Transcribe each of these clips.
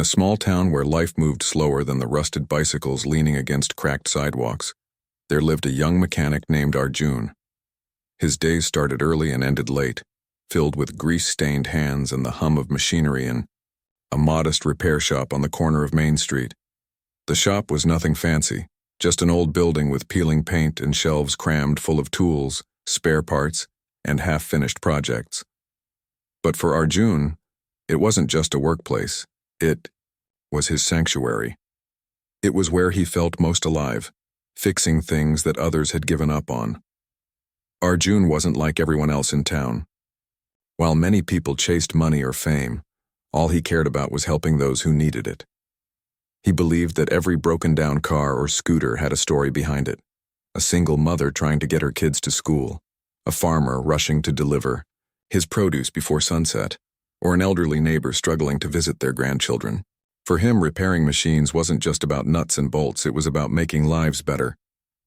a small town where life moved slower than the rusted bicycles leaning against cracked sidewalks, there lived a young mechanic named Arjun. His days started early and ended late, filled with grease-stained hands and the hum of machinery in a modest repair shop on the corner of Main Street. The shop was nothing fancy, just an old building with peeling paint and shelves crammed full of tools, spare parts, and half-finished projects. But for Arjun, it wasn't just a workplace. It was his sanctuary. It was where he felt most alive, fixing things that others had given up on. Arjun wasn't like everyone else in town. While many people chased money or fame, all he cared about was helping those who needed it. He believed that every broken-down car or scooter had a story behind it. A single mother trying to get her kids to school, a farmer rushing to deliver his produce before sunset, or an elderly neighbor struggling to visit their grandchildren. For him, repairing machines wasn't just about nuts and bolts, it was about making lives better.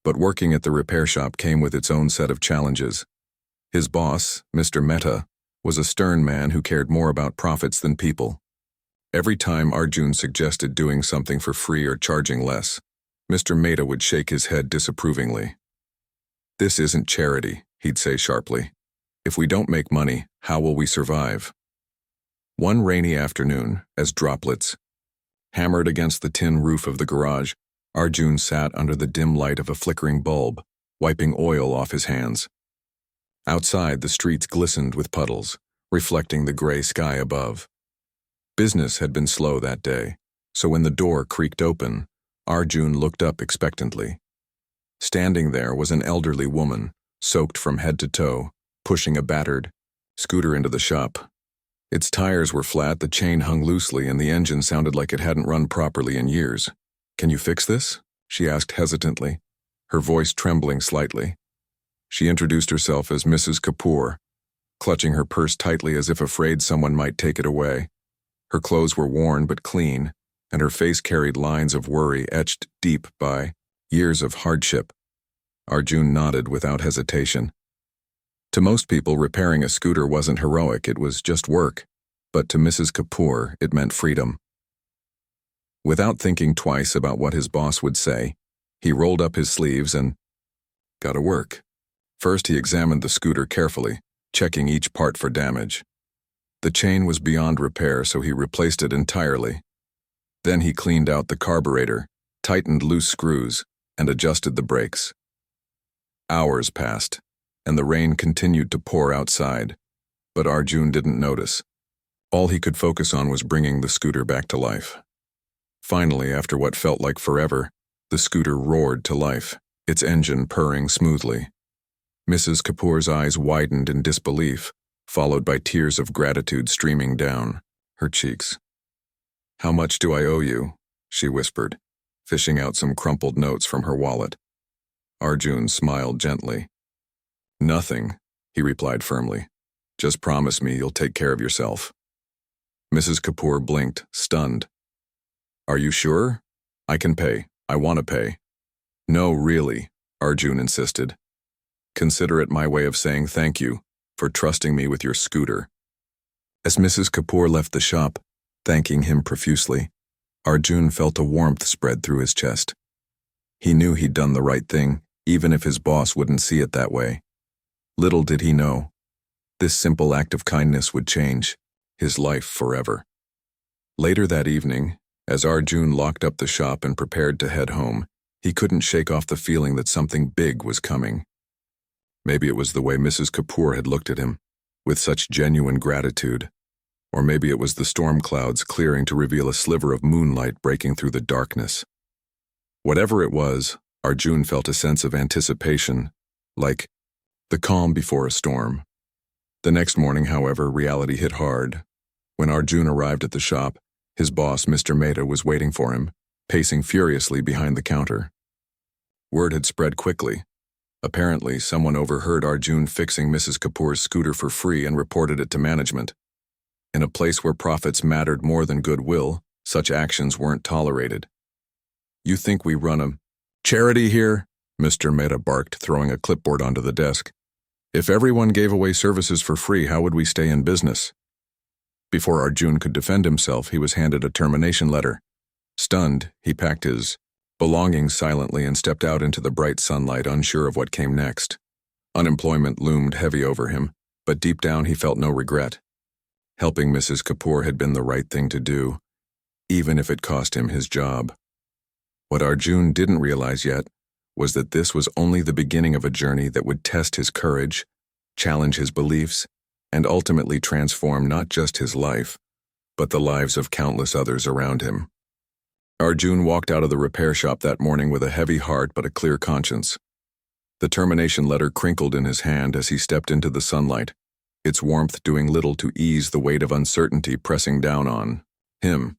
But working at the repair shop came with its own set of challenges. His boss, Mr. Mehta, was a stern man who cared more about profits than people. Every time Arjun suggested doing something for free or charging less, Mr. Mehta would shake his head disapprovingly. "This isn't charity," he'd say sharply. "If we don't make money, how will we survive?" One rainy afternoon, as droplets hammered against the tin roof of the garage, Arjun sat under the dim light of a flickering bulb, wiping oil off his hands. Outside, the streets glistened with puddles, reflecting the gray sky above. Business had been slow that day, so when the door creaked open, Arjun looked up expectantly. Standing there was an elderly woman, soaked from head to toe, pushing a battered scooter into the shop. Its tires were flat, the chain hung loosely, and the engine sounded like it hadn't run properly in years. "Can you fix this?" she asked hesitantly, her voice trembling slightly. She introduced herself as Mrs. Kapoor, clutching her purse tightly as if afraid someone might take it away. Her clothes were worn but clean, and her face carried lines of worry etched deep by years of hardship. Arjun nodded without hesitation. To most people, repairing a scooter wasn't heroic, it was just work. But to Mrs. Kapoor, it meant freedom. Without thinking twice about what his boss would say, he rolled up his sleeves and got to work. First, he examined the scooter carefully, checking each part for damage. The chain was beyond repair, so he replaced it entirely. Then he cleaned out the carburetor, tightened loose screws, and adjusted the brakes. Hours passed, and the rain continued to pour outside, but Arjun didn't notice. All he could focus on was bringing the scooter back to life. Finally, after what felt like forever, the scooter roared to life, its engine purring smoothly. Mrs. Kapoor's eyes widened in disbelief, followed by tears of gratitude streaming down her cheeks. "How much do I owe you?" she whispered, fishing out some crumpled notes from her wallet. Arjun smiled gently. "Nothing," he replied firmly. "Just promise me you'll take care of yourself." Mrs. Kapoor blinked, stunned. "Are you sure? I can pay. I want to pay." "No, really," Arjun insisted. "Consider it my way of saying thank you for trusting me with your scooter." As Mrs. Kapoor left the shop, thanking him profusely, Arjun felt a warmth spread through his chest. He knew he'd done the right thing, even if his boss wouldn't see it that way. Little did he know, this simple act of kindness would change his life forever. Later that evening, as Arjun locked up the shop and prepared to head home, he couldn't shake off the feeling that something big was coming. Maybe it was the way Mrs. Kapoor had looked at him, with such genuine gratitude. Or maybe it was the storm clouds clearing to reveal a sliver of moonlight breaking through the darkness. Whatever it was, Arjun felt a sense of anticipation, like the calm before a storm. The next morning, however, reality hit hard. When Arjun arrived at the shop, his boss, Mr. Mehta, was waiting for him, pacing furiously behind the counter. Word had spread quickly. Apparently, someone overheard Arjun fixing Mrs. Kapoor's scooter for free and reported it to management. In a place where profits mattered more than goodwill, such actions weren't tolerated. "You think we run a charity here?" Mr. Mehta barked, throwing a clipboard onto the desk. "If everyone gave away services for free, how would we stay in business?" Before Arjun could defend himself, he was handed a termination letter. Stunned, he packed his belongings silently and stepped out into the bright sunlight, unsure of what came next. Unemployment loomed heavy over him, but deep down he felt no regret. Helping Mrs. Kapoor had been the right thing to do, even if it cost him his job. What Arjun didn't realize yet was that this was only the beginning of a journey that would test his courage, challenge his beliefs, and ultimately transform not just his life, but the lives of countless others around him. Arjun walked out of the repair shop that morning with a heavy heart but a clear conscience. The termination letter crinkled in his hand as he stepped into the sunlight, its warmth doing little to ease the weight of uncertainty pressing down on him.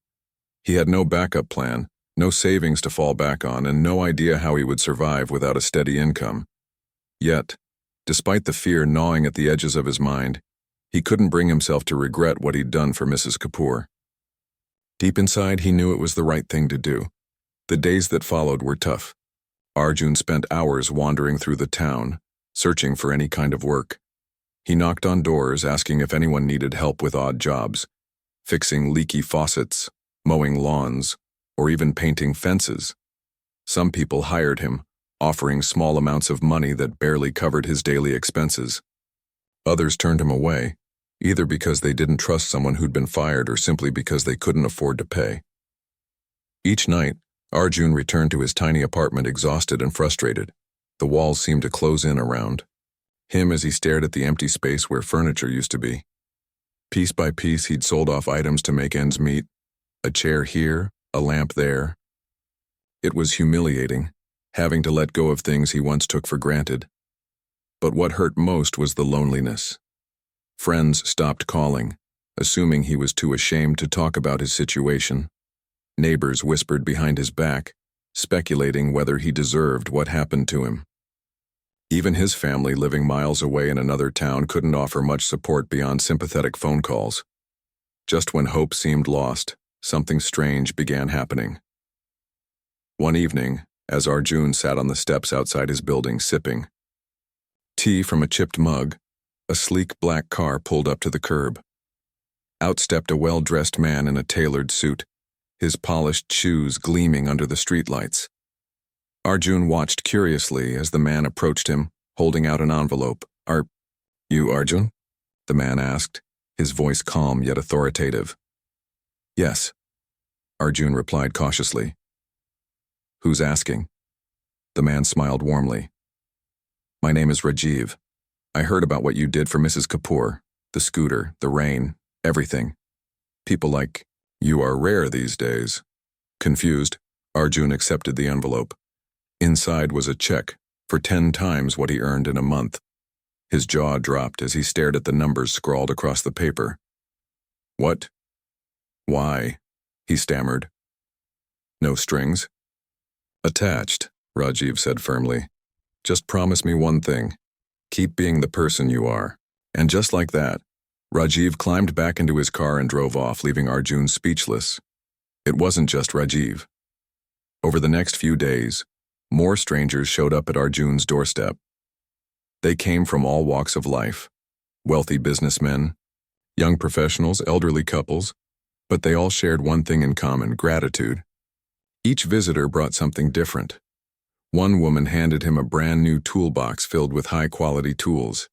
He had no backup plan, no savings to fall back on, and no idea how he would survive without a steady income. Yet, despite the fear gnawing at the edges of his mind, he couldn't bring himself to regret what he'd done for Mrs. Kapoor. Deep inside, he knew it was the right thing to do. The days that followed were tough. Arjun spent hours wandering through the town, searching for any kind of work. He knocked on doors asking if anyone needed help with odd jobs, fixing leaky faucets, mowing lawns, or even painting fences. Some people hired him, offering small amounts of money that barely covered his daily expenses. Others turned him away, either because they didn't trust someone who'd been fired or simply because they couldn't afford to pay. Each night, Arjun returned to his tiny apartment exhausted and frustrated. The walls seemed to close in around him as he stared at the empty space where furniture used to be. Piece by piece, he'd sold off items to make ends meet, a chair here, a lamp there. It was humiliating, having to let go of things he once took for granted. But what hurt most was the loneliness. Friends stopped calling, assuming he was too ashamed to talk about his situation. Neighbors whispered behind his back, speculating whether he deserved what happened to him. Even his family living miles away in another town couldn't offer much support beyond sympathetic phone calls. Just when hope seemed lost, something strange began happening. One evening, as Arjun sat on the steps outside his building sipping tea from a chipped mug, a sleek black car pulled up to the curb. Out stepped a well-dressed man in a tailored suit, his polished shoes gleaming under the streetlights. Arjun watched curiously as the man approached him, holding out an envelope. "Are you Arjun?" the man asked, his voice calm yet authoritative. "Yes," Arjun replied cautiously. "Who's asking?" The man smiled warmly. "My name is Rajiv. I heard about what you did for Mrs. Kapoor, the scooter, the rain, everything. People like you are rare these days." Confused, Arjun accepted the envelope. Inside was a check for 10 times what he earned in a month. His jaw dropped as he stared at the numbers scrawled across the paper. "What? Why?" he stammered. "No strings?" "Attached," Rajiv said firmly. "Just promise me one thing. Keep being the person you are." And just like that, Rajiv climbed back into his car and drove off, leaving Arjun speechless. It wasn't just Rajiv. Over the next few days, more strangers showed up at Arjun's doorstep. They came from all walks of life, wealthy businessmen, young professionals, elderly couples, but they all shared one thing in common: gratitude. Each visitor brought something different. One woman handed him a brand new toolbox filled with high-quality tools.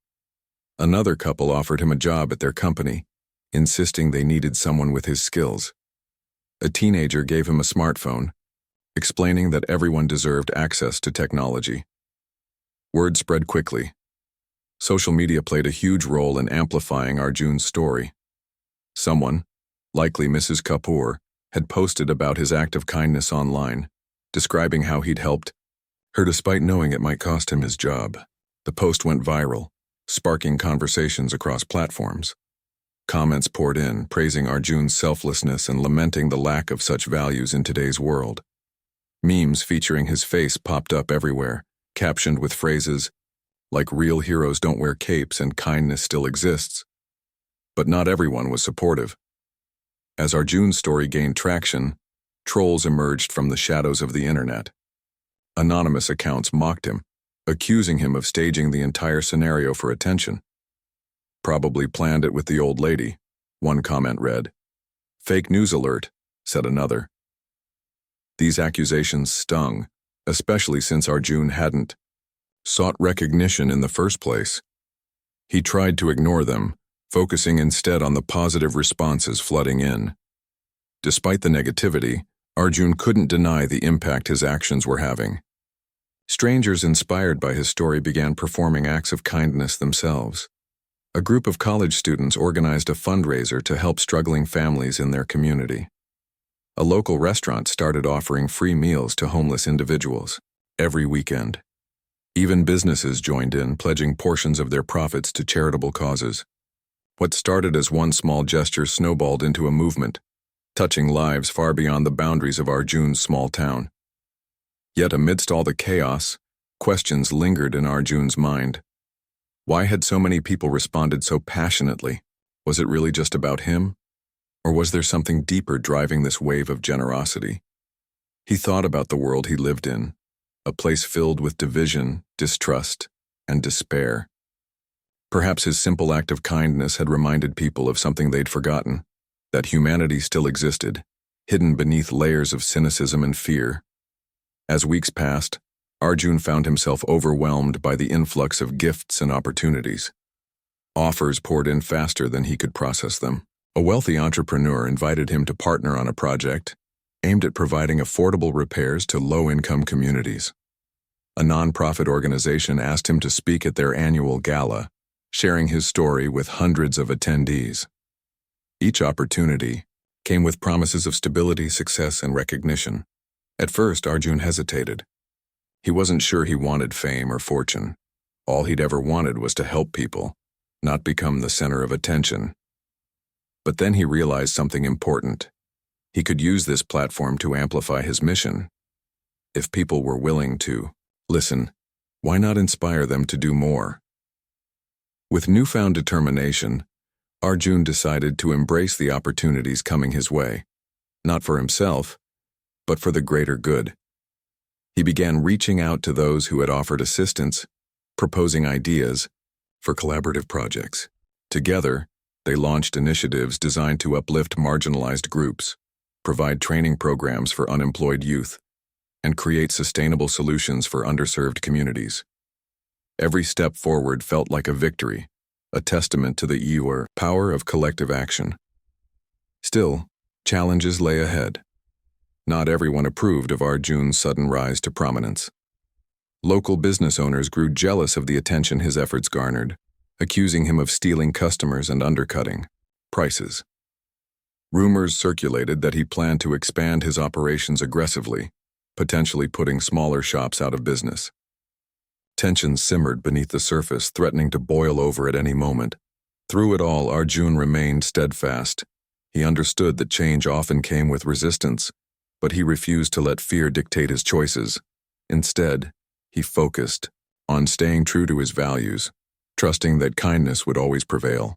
Another couple offered him a job at their company, insisting they needed someone with his skills. A teenager gave him a smartphone, explaining that everyone deserved access to technology. Word spread quickly. Social media played a huge role in amplifying Arjun's story. Someone, likely Mrs. Kapoor, had posted about his act of kindness online, describing how he'd helped her despite knowing it might cost him his job. The post went viral, sparking conversations across platforms. Comments poured in, praising Arjun's selflessness and lamenting the lack of such values in today's world. Memes featuring his face popped up everywhere, captioned with phrases like "real heroes don't wear capes and kindness still exists." But not everyone was supportive. As Arjun's story gained traction, trolls emerged from the shadows of the internet. Anonymous accounts mocked him, accusing him of staging the entire scenario for attention. "Probably planned it with the old lady," one comment read. Fake news alert, said another. These accusations stung, especially since Arjun hadn't sought recognition in the first place. He tried to ignore them, focusing instead on the positive responses flooding in. Despite the negativity, Arjun couldn't deny the impact his actions were having. Strangers inspired by his story began performing acts of kindness themselves. A group of college students organized a fundraiser to help struggling families in their community. A local restaurant started offering free meals to homeless individuals every weekend. Even businesses joined in, pledging portions of their profits to charitable causes. What started as one small gesture snowballed into a movement, touching lives far beyond the boundaries of Arjun's small town. Yet amidst all the chaos, questions lingered in Arjun's mind. Why had so many people responded so passionately? Was it really just about him? Or was there something deeper driving this wave of generosity? He thought about the world he lived in, a place filled with division, distrust, and despair. Perhaps his simple act of kindness had reminded people of something they'd forgotten, that humanity still existed, hidden beneath layers of cynicism and fear. As weeks passed, Arjun found himself overwhelmed by the influx of gifts and opportunities. Offers poured in faster than he could process them. A wealthy entrepreneur invited him to partner on a project aimed at providing affordable repairs to low-income communities. A nonprofit organization asked him to speak at their annual gala, sharing his story with hundreds of attendees. Each opportunity came with promises of stability, success, and recognition. At first, Arjun hesitated. He wasn't sure he wanted fame or fortune. All he'd ever wanted was to help people, not become the center of attention. But then he realized something important. He could use this platform to amplify his mission. If people were willing to listen, why not inspire them to do more? With newfound determination, Arjun decided to embrace the opportunities coming his way, not for himself, but for the greater good. He began reaching out to those who had offered assistance, proposing ideas for collaborative projects. Together, they launched initiatives designed to uplift marginalized groups, provide training programs for unemployed youth, and create sustainable solutions for underserved communities. Every step forward felt like a victory, a testament to the power of collective action. Still, challenges lay ahead. Not everyone approved of Arjun's sudden rise to prominence. Local business owners grew jealous of the attention his efforts garnered, accusing him of stealing customers and undercutting prices. Rumors circulated that he planned to expand his operations aggressively, potentially putting smaller shops out of business. Tensions simmered beneath the surface, threatening to boil over at any moment. Through it all, Arjun remained steadfast. He understood that change often came with resistance, but he refused to let fear dictate his choices. Instead, he focused on staying true to his values, trusting that kindness would always prevail.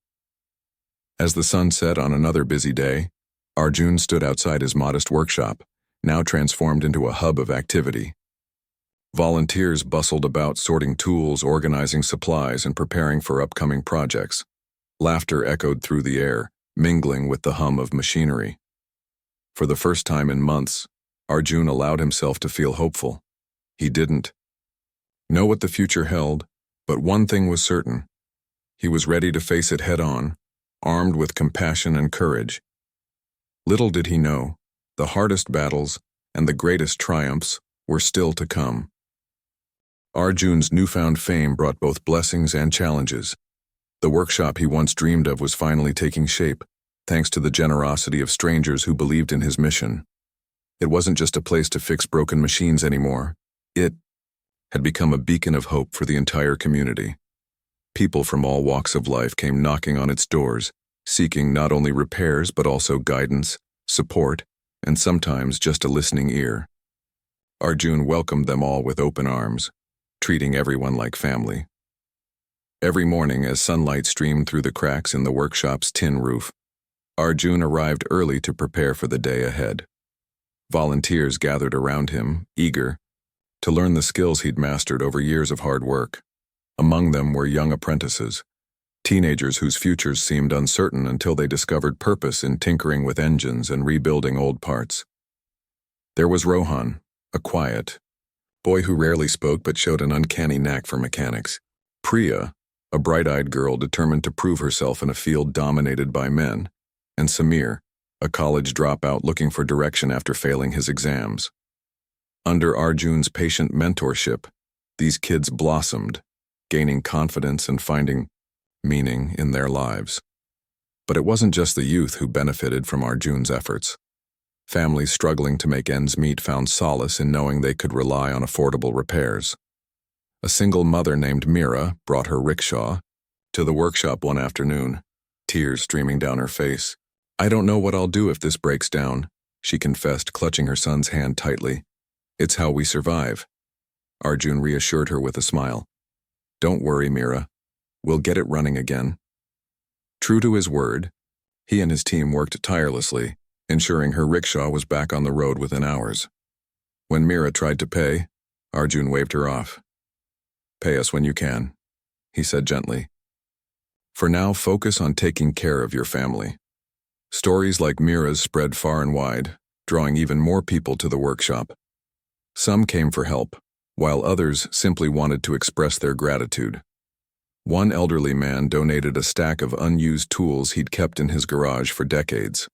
As the sun set on another busy day, Arjun stood outside his modest workshop, now transformed into a hub of activity. Volunteers bustled about sorting tools, organizing supplies, and preparing for upcoming projects. Laughter echoed through the air, mingling with the hum of machinery. For the first time in months, Arjun allowed himself to feel hopeful. He didn't know what the future held, but one thing was certain. He was ready to face it head-on, armed with compassion and courage. Little did he know, the hardest battles and the greatest triumphs were still to come. Arjun's newfound fame brought both blessings and challenges. The workshop he once dreamed of was finally taking shape, thanks to the generosity of strangers who believed in his mission. It wasn't just a place to fix broken machines anymore. It had become a beacon of hope for the entire community. People from all walks of life came knocking on its doors, seeking not only repairs but also guidance, support, and sometimes just a listening ear. Arjun welcomed them all with open arms, treating everyone like family. Every morning, as sunlight streamed through the cracks in the workshop's tin roof, Arjun arrived early to prepare for the day ahead. Volunteers gathered around him, eager to learn the skills he'd mastered over years of hard work. Among them were young apprentices, Teenagers whose futures seemed uncertain until they discovered purpose in tinkering with engines and rebuilding old parts. There was Rohan, a quiet boy who rarely spoke but showed an uncanny knack for mechanics. Priya, a bright-eyed girl determined to prove herself in a field dominated by men. And Samir, a college dropout looking for direction after failing his exams. Under Arjun's patient mentorship, these kids blossomed, gaining confidence and finding meaning in their lives. But it wasn't just the youth who benefited from Arjun's efforts. Families struggling to make ends meet found solace in knowing they could rely on affordable repairs. A single mother named Mira brought her rickshaw to the workshop one afternoon, tears streaming down her face. "I don't know what I'll do if this breaks down," she confessed, clutching her son's hand tightly. "It's how we survive." Arjun reassured her with a smile. "Don't worry, Mira. We'll get it running again." True to his word, he and his team worked tirelessly, ensuring her rickshaw was back on the road within hours. When Mira tried to pay, Arjun waved her off. "Pay us when you can," he said gently. "For now, focus on taking care of your family." Stories like Mira's spread far and wide, drawing even more people to the workshop. Some came for help, while others simply wanted to express their gratitude. One elderly man donated a stack of unused tools he'd kept in his garage for decades.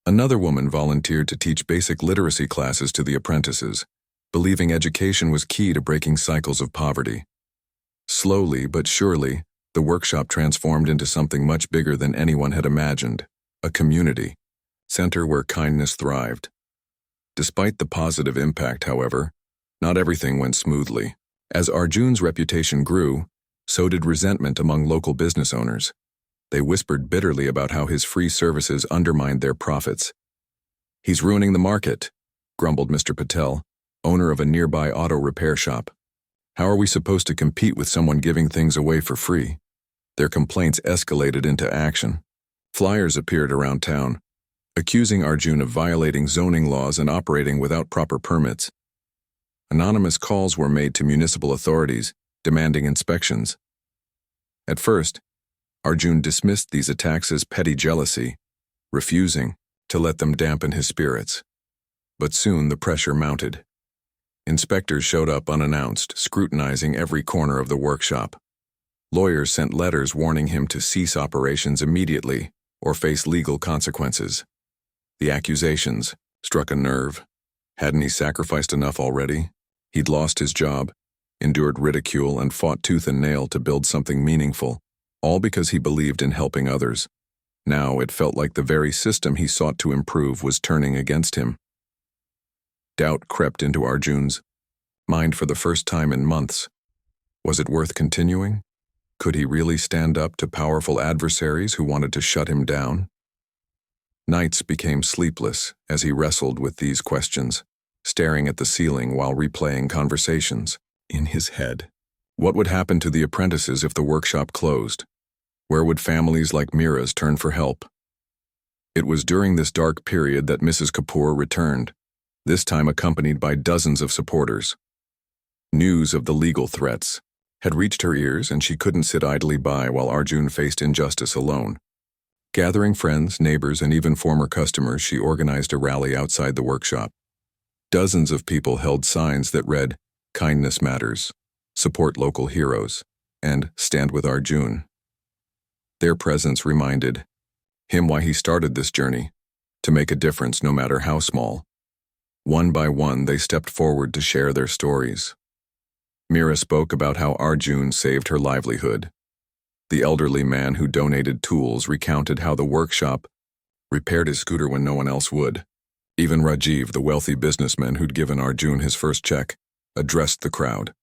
Another woman volunteered to teach basic literacy classes to the apprentices, believing education was key to breaking cycles of poverty. Slowly but surely, the workshop transformed into something much bigger than anyone had imagined, a community center where kindness thrived. Despite the positive impact, however, not everything went smoothly. As Arjun's reputation grew, so did resentment among local business owners. They whispered bitterly about how his free services undermined their profits. "He's ruining the market," grumbled Mr. Patel, owner of a nearby auto repair shop. "How are we supposed to compete with someone giving things away for free?" Their complaints escalated into action. Flyers appeared around town, accusing Arjun of violating zoning laws and operating without proper permits. Anonymous calls were made to municipal authorities, demanding inspections. At first, Arjun dismissed these attacks as petty jealousy, refusing to let them dampen his spirits. But soon the pressure mounted. Inspectors showed up unannounced, scrutinizing every corner of the workshop. Lawyers sent letters warning him to cease operations immediately or face legal consequences. The accusations struck a nerve. Hadn't he sacrificed enough already? He'd lost his job, endured ridicule, and fought tooth and nail to build something meaningful, all because he believed in helping others. Now it felt like the very system he sought to improve was turning against him. Doubt crept into Arjun's mind for the first time in months. Was it worth continuing? Could he really stand up to powerful adversaries who wanted to shut him down? Nights became sleepless as he wrestled with these questions, staring at the ceiling while replaying conversations in his head. What would happen to the apprentices if the workshop closed? Where would families like Mira's turn for help? It was during this dark period that Mrs. Kapoor returned, this time accompanied by dozens of supporters. News of the legal threats had reached her ears, and she couldn't sit idly by while Arjun faced injustice alone. Gathering friends, neighbors, and even former customers, she organized a rally outside the workshop. Dozens of people held signs that read, "Kindness Matters," "Support Local Heroes," and "Stand with Arjun." Their presence reminded him why he started this journey, to make a difference no matter how small. One by one, they stepped forward to share their stories. Mira spoke about how Arjun saved her livelihood. The elderly man who donated tools recounted how the workshop repaired his scooter when no one else would. Even Rajiv, the wealthy businessman who'd given Arjun his first check, addressed the crowd,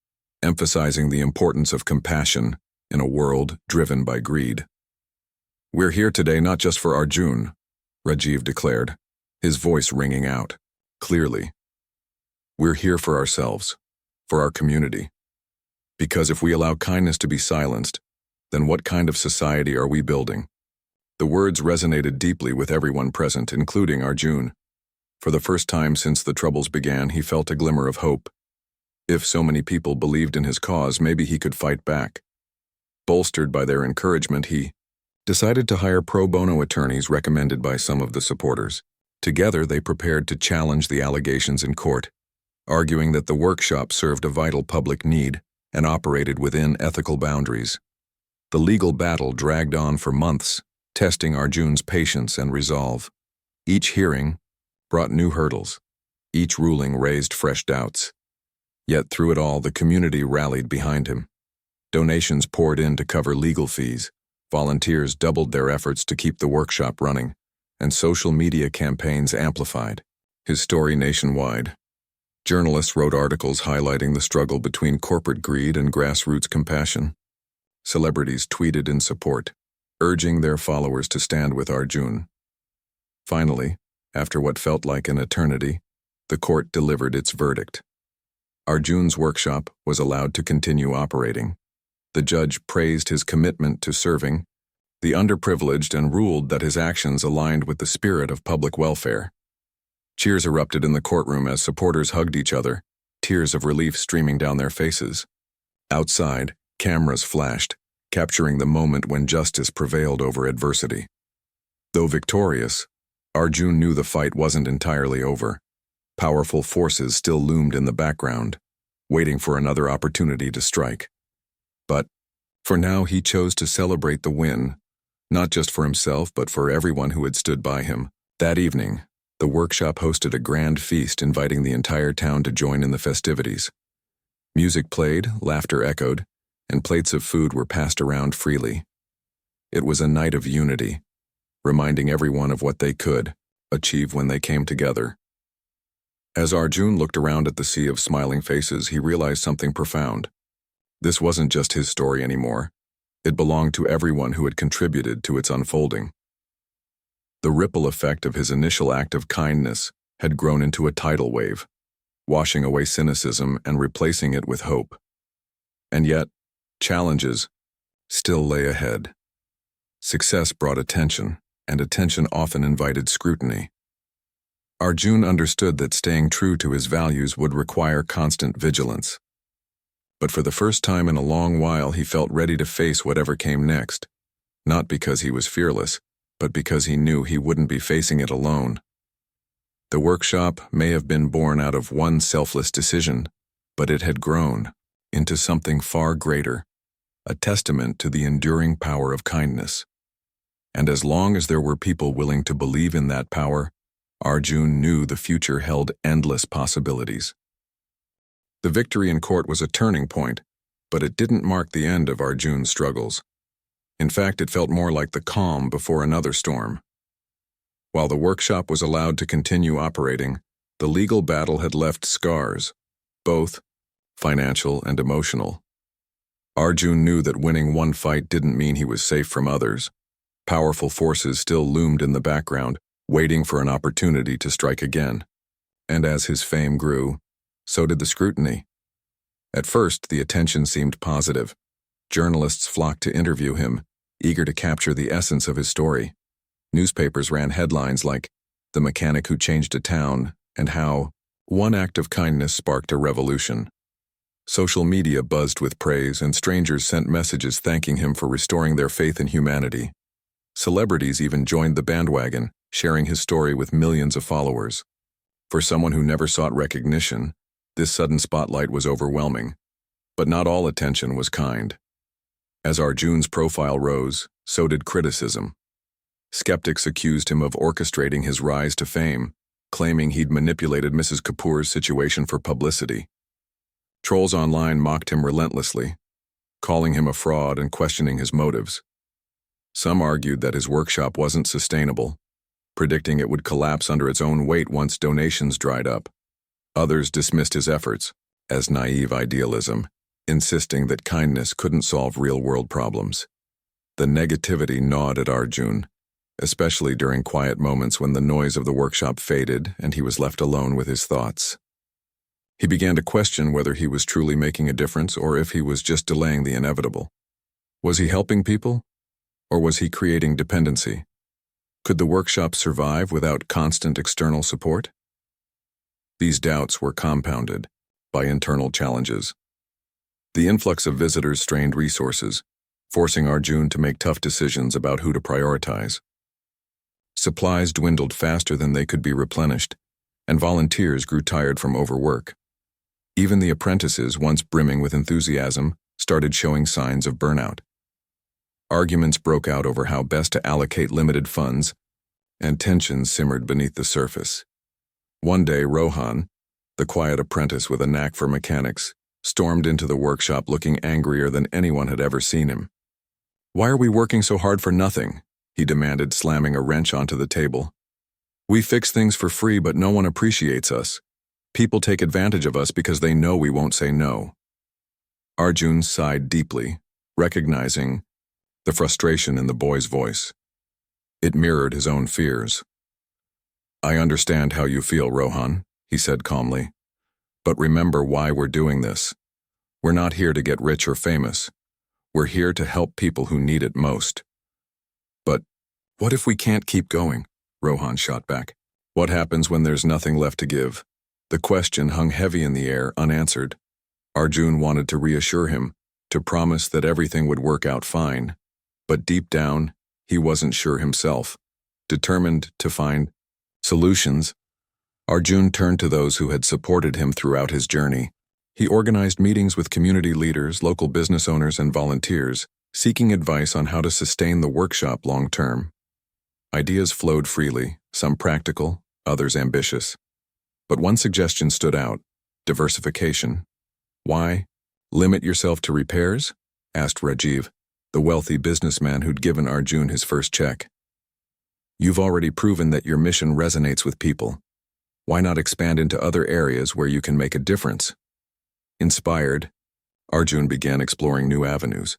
emphasizing the importance of compassion in a world driven by greed. "We're here today not just for Arjun," Rajiv declared, his voice ringing out clearly. "We're here for ourselves, for our community. Because if we allow kindness to be silenced, then what kind of society are we building?" The words resonated deeply with everyone present, including Arjun. For the first time since the troubles began, he felt a glimmer of hope. If so many people believed in his cause, maybe he could fight back. Bolstered by their encouragement, he decided to hire pro bono attorneys recommended by some of the supporters. Together, they prepared to challenge the allegations in court, arguing that the workshop served a vital public need and operated within ethical boundaries. The legal battle dragged on for months, testing Arjun's patience and resolve. Each hearing brought new hurdles. Each ruling raised fresh doubts. Yet through it all, the community rallied behind him. Donations poured in to cover legal fees, volunteers doubled their efforts to keep the workshop running, and social media campaigns amplified his story nationwide. Journalists wrote articles highlighting the struggle between corporate greed and grassroots compassion. Celebrities tweeted in support, urging their followers to stand with Arjun. Finally, after what felt like an eternity, the court delivered its verdict. Arjun's workshop was allowed to continue operating. The judge praised his commitment to serving the underprivileged and ruled that his actions aligned with the spirit of public welfare. Cheers erupted in the courtroom as supporters hugged each other, tears of relief streaming down their faces. Outside, cameras flashed, capturing the moment when justice prevailed over adversity. Though victorious, Arjun knew the fight wasn't entirely over. Powerful forces still loomed in the background, waiting for another opportunity to strike. But, for now, he chose to celebrate the win, not just for himself but for everyone who had stood by him. That evening, the workshop hosted a grand feast inviting the entire town to join in the festivities. Music played, laughter echoed, and plates of food were passed around freely. It was a night of unity, reminding everyone of what they could achieve when they came together. As Arjun looked around at the sea of smiling faces, he realized something profound. This wasn't just his story anymore. It belonged to everyone who had contributed to its unfolding. The ripple effect of his initial act of kindness had grown into a tidal wave, washing away cynicism and replacing it with hope. And yet, challenges still lay ahead. Success brought attention, and attention often invited scrutiny. Arjun understood that staying true to his values would require constant vigilance. But for the first time in a long while, he felt ready to face whatever came next, not because he was fearless, but because he knew he wouldn't be facing it alone. The workshop may have been born out of one selfless decision, but it had grown into something far greater, a testament to the enduring power of kindness. And as long as there were people willing to believe in that power, Arjun knew the future held endless possibilities. The victory in court was a turning point, but it didn't mark the end of Arjun's struggles. In fact, it felt more like the calm before another storm. While the workshop was allowed to continue operating, the legal battle had left scars, both financial and emotional. Arjun knew that winning one fight didn't mean he was safe from others. Powerful forces still loomed in the background, waiting for an opportunity to strike again. And as his fame grew, so did the scrutiny. At first, the attention seemed positive. Journalists flocked to interview him, eager to capture the essence of his story. Newspapers ran headlines like, "The Mechanic Who Changed a Town," and how one act of kindness sparked a revolution. Social media buzzed with praise, and strangers sent messages thanking him for restoring their faith in humanity. Celebrities even joined the bandwagon, sharing his story with millions of followers. For someone who never sought recognition, this sudden spotlight was overwhelming. But not all attention was kind. As Arjun's profile rose, so did criticism. Skeptics accused him of orchestrating his rise to fame, claiming he'd manipulated Mrs. Kapoor's situation for publicity. Trolls online mocked him relentlessly, calling him a fraud and questioning his motives. Some argued that his workshop wasn't sustainable, predicting it would collapse under its own weight once donations dried up. Others dismissed his efforts as naive idealism, insisting that kindness couldn't solve real-world problems. The negativity gnawed at Arjun, especially during quiet moments when the noise of the workshop faded and he was left alone with his thoughts. He began to question whether he was truly making a difference or if he was just delaying the inevitable. Was he helping people, or was he creating dependency? Could the workshop survive without constant external support? These doubts were compounded by internal challenges. The influx of visitors strained resources, forcing Arjun to make tough decisions about who to prioritize. Supplies dwindled faster than they could be replenished, and volunteers grew tired from overwork. Even the apprentices, once brimming with enthusiasm, started showing signs of burnout. Arguments broke out over how best to allocate limited funds, and tensions simmered beneath the surface. One day, Rohan, the quiet apprentice with a knack for mechanics, stormed into the workshop looking angrier than anyone had ever seen him. "Why are we working so hard for nothing?" he demanded, slamming a wrench onto the table. "We fix things for free, but no one appreciates us. People take advantage of us because they know we won't say no." Arjun sighed deeply, recognizing the frustration in the boy's voice. It mirrored his own fears. "I understand how you feel, Rohan," he said calmly. "But remember why we're doing this. We're not here to get rich or famous. We're here to help people who need it most." "But what if we can't keep going?" Rohan shot back. "What happens when there's nothing left to give?" The question hung heavy in the air, unanswered. Arjun wanted to reassure him, to promise that everything would work out fine. But deep down, he wasn't sure himself. Determined to find solutions, Arjun turned to those who had supported him throughout his journey. He organized meetings with community leaders, local business owners, and volunteers, seeking advice on how to sustain the workshop long-term. Ideas flowed freely, some practical, others ambitious. But one suggestion stood out: diversification. "Why limit yourself to repairs?" asked Rajiv, the wealthy businessman who'd given Arjun his first check. "You've already proven that your mission resonates with people. Why not expand into other areas where you can make a difference?" Inspired, Arjun began exploring new avenues.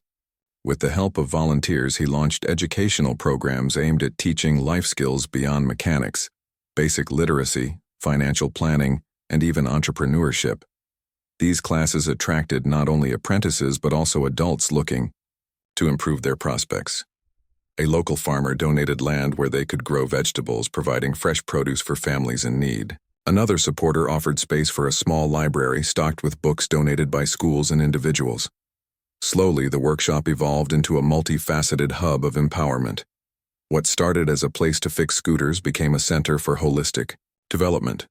With the help of volunteers, he launched educational programs aimed at teaching life skills beyond mechanics, basic literacy, financial planning, and even entrepreneurship. These classes attracted not only apprentices but also adults looking to improve their prospects. A local farmer donated land where they could grow vegetables, providing fresh produce for families in need. Another supporter offered space for a small library stocked with books donated by schools and individuals. Slowly, the workshop evolved into a multifaceted hub of empowerment. What started as a place to fix scooters became a center for holistic development,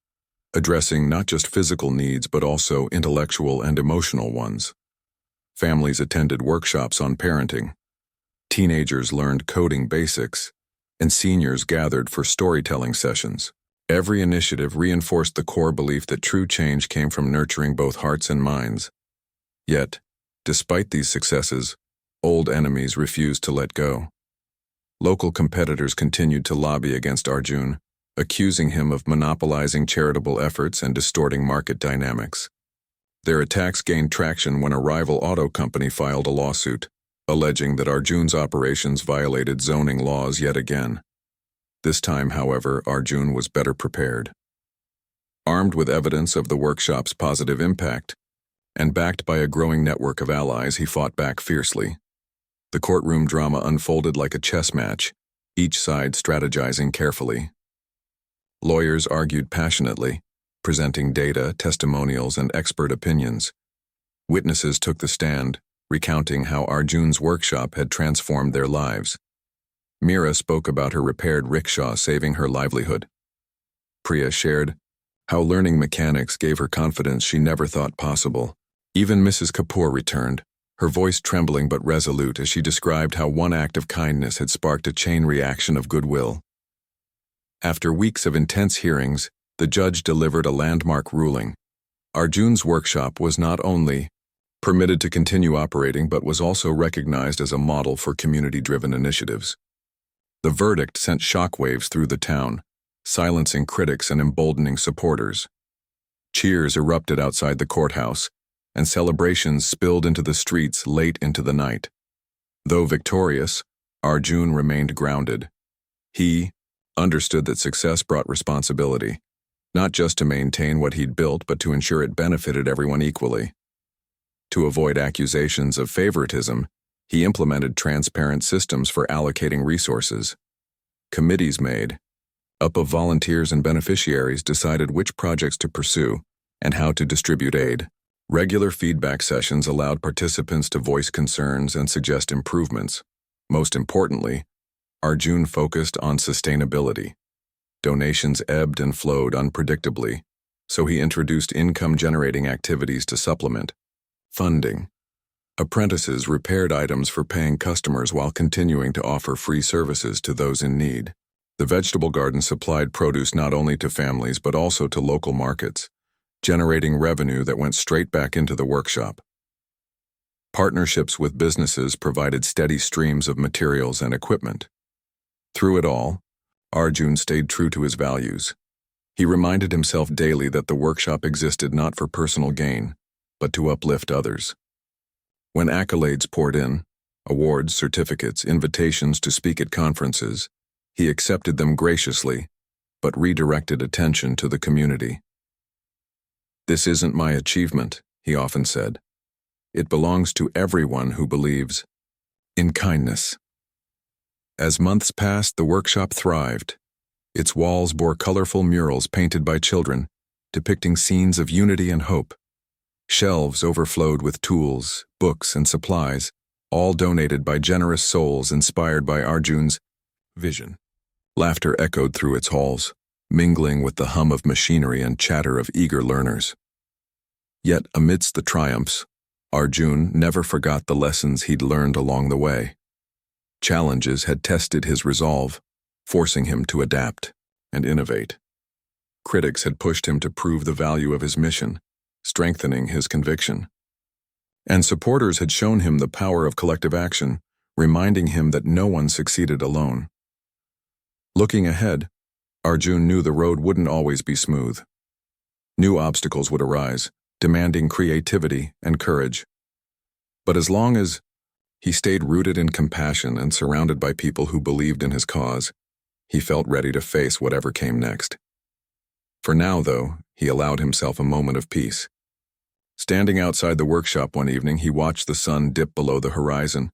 addressing not just physical needs but also intellectual and emotional ones. Families attended workshops on parenting. Teenagers learned coding basics, and seniors gathered for storytelling sessions. Every initiative reinforced the core belief that true change came from nurturing both hearts and minds. Yet, despite these successes, old enemies refused to let go. Local competitors continued to lobby against Arjun, accusing him of monopolizing charitable efforts and distorting market dynamics. Their attacks gained traction when a rival auto company filed a lawsuit, alleging that Arjun's operations violated zoning laws yet again. This time, however, Arjun was better prepared. Armed with evidence of the workshop's positive impact, and backed by a growing network of allies, he fought back fiercely. The courtroom drama unfolded like a chess match, each side strategizing carefully. Lawyers argued passionately, presenting data, testimonials, and expert opinions. Witnesses took the stand, recounting how Arjun's workshop had transformed their lives. Meera spoke about her repaired rickshaw saving her livelihood. Priya shared how learning mechanics gave her confidence she never thought possible. Even Mrs. Kapoor returned, her voice trembling but resolute as she described how one act of kindness had sparked a chain reaction of goodwill. After weeks of intense hearings, the judge delivered a landmark ruling. Arjun's workshop was not only permitted to continue operating but was also recognized as a model for community-driven initiatives. The verdict sent shockwaves through the town, silencing critics and emboldening supporters. Cheers erupted outside the courthouse, and celebrations spilled into the streets late into the night. Though victorious, Arjun remained grounded. He understood that success brought responsibility, not just to maintain what he'd built but to ensure it benefited everyone equally. To avoid accusations of favoritism, he implemented transparent systems for allocating resources. Committees made up of volunteers and beneficiaries decided which projects to pursue and how to distribute aid. Regular feedback sessions allowed participants to voice concerns and suggest improvements. Most importantly, Arjun focused on sustainability. Donations ebbed and flowed unpredictably, so he introduced income-generating activities to supplement funding. Apprentices repaired items for paying customers while continuing to offer free services to those in need. The vegetable garden supplied produce not only to families but also to local markets, generating revenue that went straight back into the workshop. Partnerships with businesses provided steady streams of materials and equipment. Through it all, Arjun stayed true to his values. He reminded himself daily that the workshop existed not for personal gain, but to uplift others. When accolades poured in, awards, certificates, invitations to speak at conferences, he accepted them graciously, but redirected attention to the community. "This isn't my achievement," he often said. "It belongs to everyone who believes in kindness." As months passed, the workshop thrived. Its walls bore colorful murals painted by children, depicting scenes of unity and hope. Shelves overflowed with tools, books, and supplies, all donated by generous souls inspired by Arjun's vision. Laughter echoed through its halls, mingling with the hum of machinery and chatter of eager learners. Yet, amidst the triumphs, Arjun never forgot the lessons he'd learned along the way. Challenges had tested his resolve, forcing him to adapt and innovate. Critics had pushed him to prove the value of his mission, strengthening his conviction. And supporters had shown him the power of collective action, reminding him that no one succeeded alone. Looking ahead, Arjun knew the road wouldn't always be smooth. New obstacles would arise, demanding creativity and courage. But as long as he stayed rooted in compassion and surrounded by people who believed in his cause, he felt ready to face whatever came next. For now, though, he allowed himself a moment of peace. Standing outside the workshop one evening, he watched the sun dip below the horizon,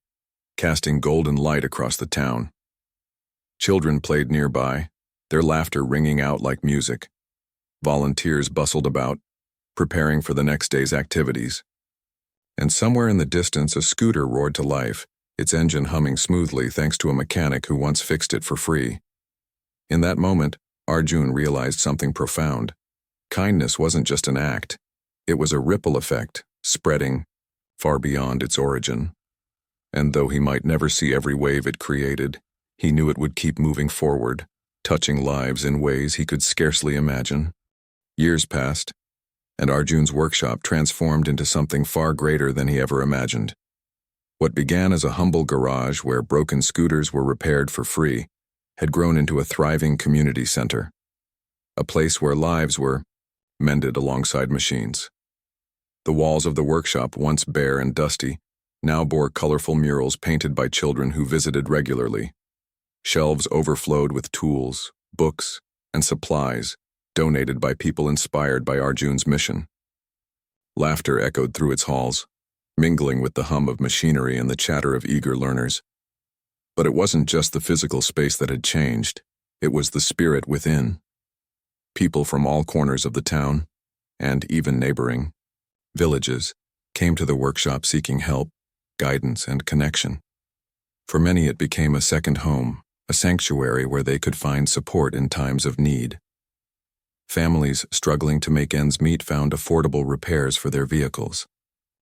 casting golden light across the town. Children played nearby, their laughter ringing out like music. Volunteers bustled about, preparing for the next day's activities. And somewhere in the distance, a scooter roared to life, its engine humming smoothly thanks to a mechanic who once fixed it for free. In that moment, Arjun realized something profound. Kindness wasn't just an act. It was a ripple effect, spreading far beyond its origin. And though he might never see every wave it created, he knew it would keep moving forward, touching lives in ways he could scarcely imagine. Years passed, and Arjun's workshop transformed into something far greater than he ever imagined. What began as a humble garage where broken scooters were repaired for free had grown into a thriving community center, a place where lives were mended alongside machines. The walls of the workshop, once bare and dusty, now bore colorful murals painted by children who visited regularly. Shelves overflowed with tools, books, and supplies donated by people inspired by Arjun's mission. Laughter echoed through its halls, mingling with the hum of machinery and the chatter of eager learners. But it wasn't just the physical space that had changed, it was the spirit within. People from all corners of the town, and even neighboring villages, came to the workshop seeking help, guidance, and connection. For many it became a second home, a sanctuary where they could find support in times of need. Families struggling to make ends meet found affordable repairs for their vehicles.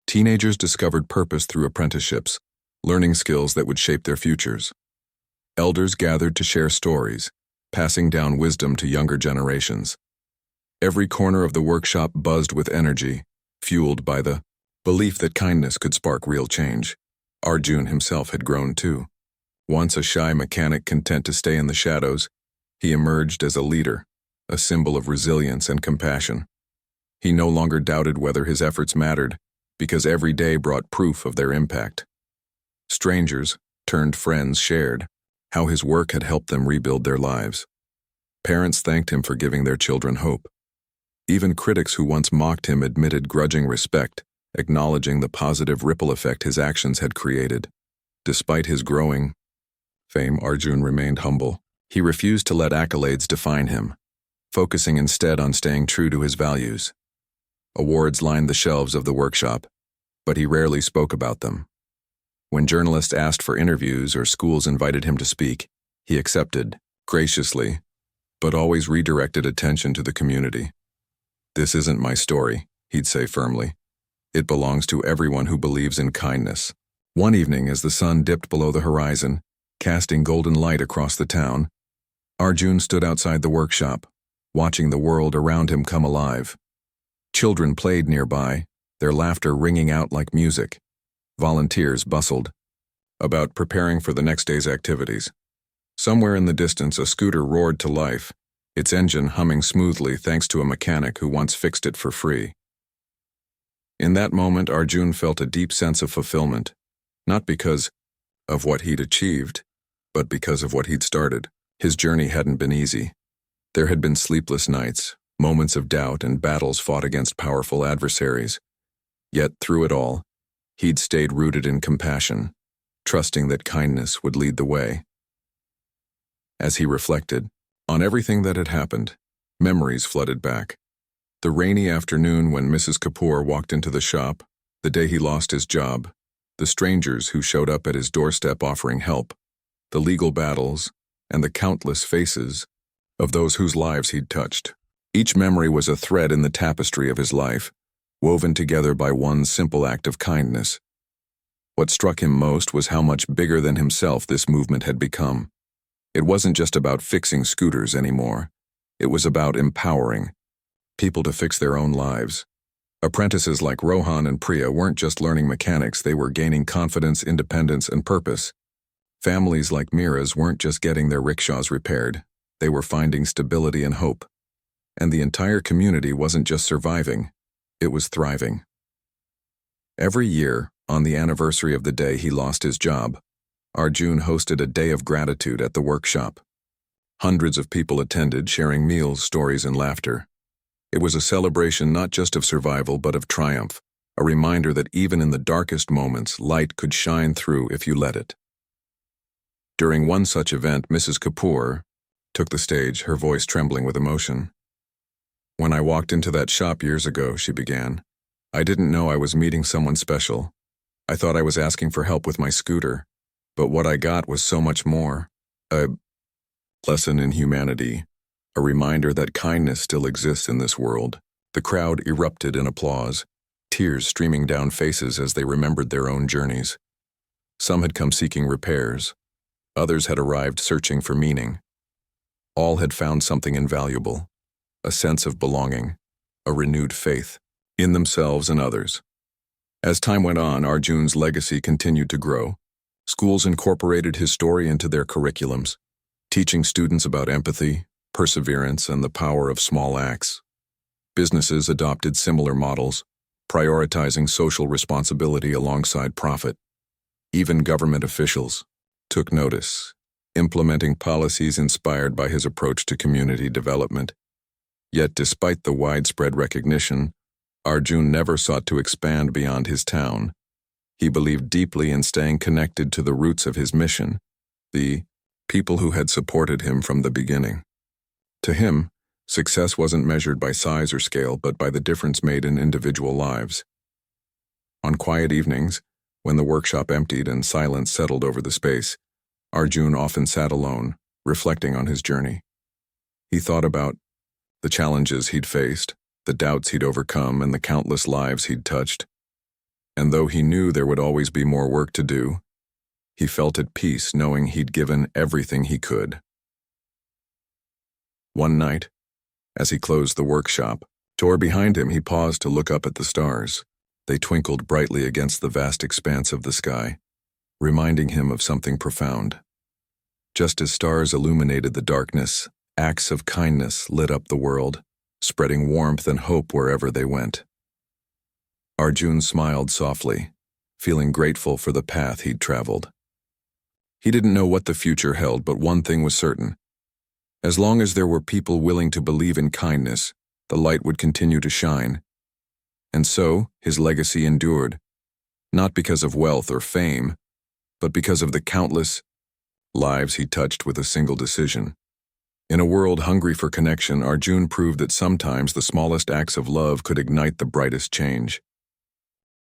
Teenagers discovered purpose through apprenticeships, learning skills that would shape their futures. Elders gathered to share stories, passing down wisdom to younger generations. Every corner of the workshop buzzed with energy, fueled by the belief that kindness could spark real change. Arjun himself had grown too. Once a shy mechanic content to stay in the shadows, he emerged as a leader, a symbol of resilience and compassion. He no longer doubted whether his efforts mattered, because every day brought proof of their impact. Strangers, turned friends, shared how his work had helped them rebuild their lives. Parents thanked him for giving their children hope. Even critics who once mocked him admitted grudging respect, acknowledging the positive ripple effect his actions had created. Despite his growing fame, Arjun remained humble. He refused to let accolades define him, focusing instead on staying true to his values. Awards lined the shelves of the workshop, but he rarely spoke about them. When journalists asked for interviews or schools invited him to speak, he accepted, graciously, but always redirected attention to the community. "This isn't my story," he'd say firmly. "It belongs to everyone who believes in kindness." One evening, as the sun dipped below the horizon, casting golden light across the town, Arjun stood outside the workshop, watching the world around him come alive. Children played nearby, their laughter ringing out like music. Volunteers bustled about preparing for the next day's activities. Somewhere in the distance, a scooter roared to life, its engine humming smoothly thanks to a mechanic who once fixed it for free. In that moment, Arjun felt a deep sense of fulfillment, not because of what he'd achieved, but because of what he'd started. His journey hadn't been easy. There had been sleepless nights, moments of doubt, and battles fought against powerful adversaries. Yet, through it all, he'd stayed rooted in compassion, trusting that kindness would lead the way. As he reflected on everything that had happened, memories flooded back. The rainy afternoon when Mrs. Kapoor walked into the shop, the day he lost his job, the strangers who showed up at his doorstep offering help, the legal battles, and the countless faces of those whose lives he'd touched. Each memory was a thread in the tapestry of his life, woven together by one simple act of kindness. What struck him most was how much bigger than himself this movement had become. It wasn't just about fixing scooters anymore. It was about empowering people to fix their own lives. Apprentices like Rohan and Priya weren't just learning mechanics, they were gaining confidence, independence, and purpose. Families like Mira's weren't just getting their rickshaws repaired, they were finding stability and hope. And the entire community wasn't just surviving, it was thriving. Every year, on the anniversary of the day he lost his job, Arjun hosted a day of gratitude at the workshop. Hundreds of people attended, sharing meals, stories, and laughter. It was a celebration not just of survival but of triumph, a reminder that even in the darkest moments, light could shine through if you let it. During one such event, Mrs. Kapoor took the stage, her voice trembling with emotion. "When I walked into that shop years ago," she began, "I didn't know I was meeting someone special. I thought I was asking for help with my scooter, but what I got was so much more. A lesson in humanity, a reminder that kindness still exists in this world." The crowd erupted in applause, tears streaming down faces as they remembered their own journeys. Some had come seeking repairs. Others had arrived searching for meaning. All had found something invaluable, a sense of belonging, a renewed faith in themselves and others. As time went on, Arjun's legacy continued to grow. Schools incorporated his story into their curriculums, teaching students about empathy, perseverance, and the power of small acts. Businesses adopted similar models, prioritizing social responsibility alongside profit. Even government officials took notice, implementing policies inspired by his approach to community development. Yet despite the widespread recognition, Arjun never sought to expand beyond his town. He believed deeply in staying connected to the roots of his mission, the people who had supported him from the beginning. To him, success wasn't measured by size or scale, but by the difference made in individual lives. On quiet evenings, when the workshop emptied and silence settled over the space, Arjun often sat alone, reflecting on his journey. He thought about the challenges he'd faced, the doubts he'd overcome, and the countless lives he'd touched. And though he knew there would always be more work to do, he felt at peace knowing he'd given everything he could. One night, as he closed the workshop door behind him, he paused to look up at the stars. They twinkled brightly against the vast expanse of the sky, reminding him of something profound. Just as stars illuminated the darkness, acts of kindness lit up the world, spreading warmth and hope wherever they went. Arjun smiled softly, feeling grateful for the path he'd traveled. He didn't know what the future held, but one thing was certain. As long as there were people willing to believe in kindness, the light would continue to shine. And so, his legacy endured, not because of wealth or fame, but because of the countless lives he touched with a single decision. In a world hungry for connection, Arjun proved that sometimes the smallest acts of love could ignite the brightest change.